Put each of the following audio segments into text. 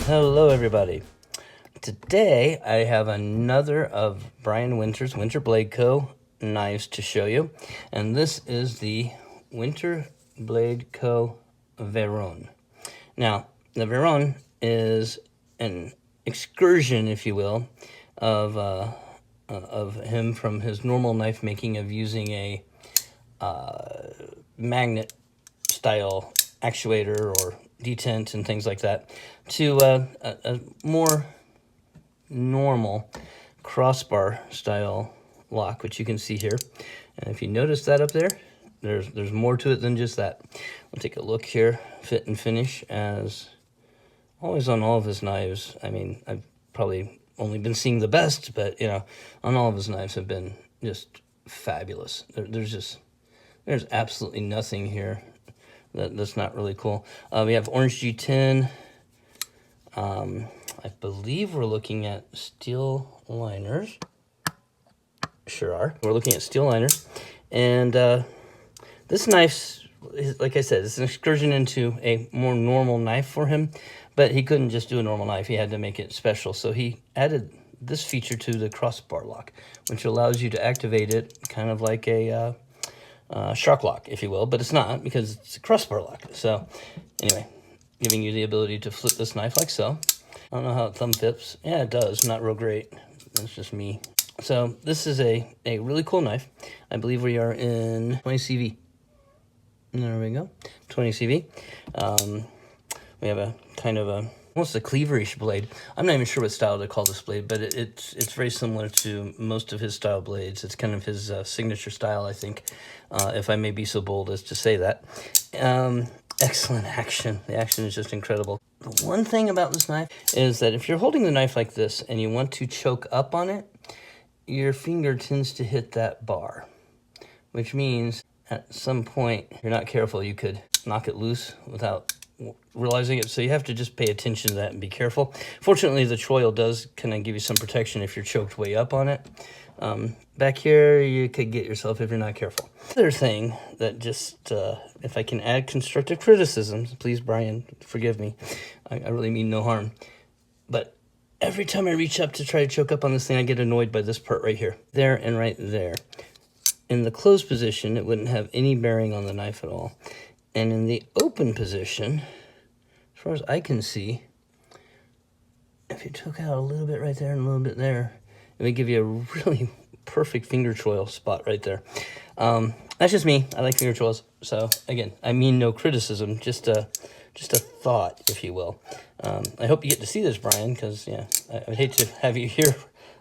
Hello everybody. Today I have another of Brian Winter's WinterbladeCo knives to show you, and this is the WinterbladeCo Veyron. Now, the Veyron is an excursion, if you will, of him from his normal knife making of using a magnet style actuator or detent and things like that to a more normal crossbar style lock, which you can see here. And if you notice that up there, there's more to it than just that. We'll take a look here. Fit and finish, as always on all of his knives. I mean, I've probably only been seeing the best, but you know, on all of his knives have been just fabulous. There's absolutely nothing here that's not really cool. We have orange G10. I believe we're looking at steel liners. Sure are. We're looking at steel liners. And this knife's, like I said, it's an excursion into a more normal knife for him. But he couldn't just do a normal knife. He had to make it special. So he added this feature to the crossbar lock, which allows you to activate it kind of like a shark lock, if you will, but it's not, because it's a crossbar lock. So anyway, giving you the ability to flip this knife like so. I don't know how it thumb tips. Yeah, it does. Not real great. That's just me. So this is a really cool knife. I believe we are in 20 CV. There we go. 20 CV. We have a kind of a almost a cleaverish blade. I'm not even sure what style to call this blade, but it's very similar to most of his style blades. It's kind of his signature style, I think, if I may be so bold as to say that. Excellent action. The action is just incredible. The one thing about this knife is that if you're holding the knife like this and you want to choke up on it, your finger tends to hit that bar, which means at some point, if you're not careful, you could knock it loose without realizing it. So you have to just pay attention to that and be careful. Fortunately, the choil does kind of give you some protection if you're choked way up on it. Back here, you could get yourself if you're not careful. Other thing that just, if I can add constructive criticisms, please, Brian, forgive me. I really mean no harm. But every time I reach up to try to choke up on this thing, I get annoyed by this part right here. There and right there. In the closed position, it wouldn't have any bearing on the knife at all. And in the open position, as far as I can see, if you took out a little bit right there and a little bit there, it would give you a really perfect finger choil spot right there. That's just me. I like finger choils. So again, I mean no criticism, just a thought, if you will. I hope you get to see this, Brian, because yeah, I would hate to have you hear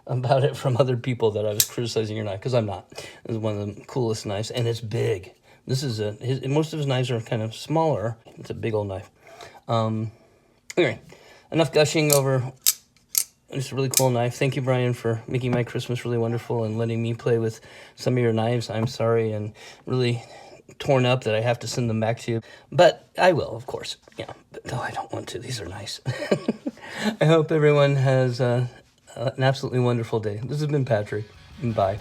about it from other people that I was criticizing your knife, because I'm not. It's one of the coolest knives, and it's big. This is most of his knives are kind of smaller. It's a big old knife. Anyway, enough gushing over. It's a really cool knife. Thank you, Brian, for making my Christmas really wonderful and letting me play with some of your knives. I'm sorry and really torn up that I have to send them back to you. But I will, of course. Yeah, but no, I don't want to. These are nice. I hope everyone has an absolutely wonderful day. This has been Patrick. Bye.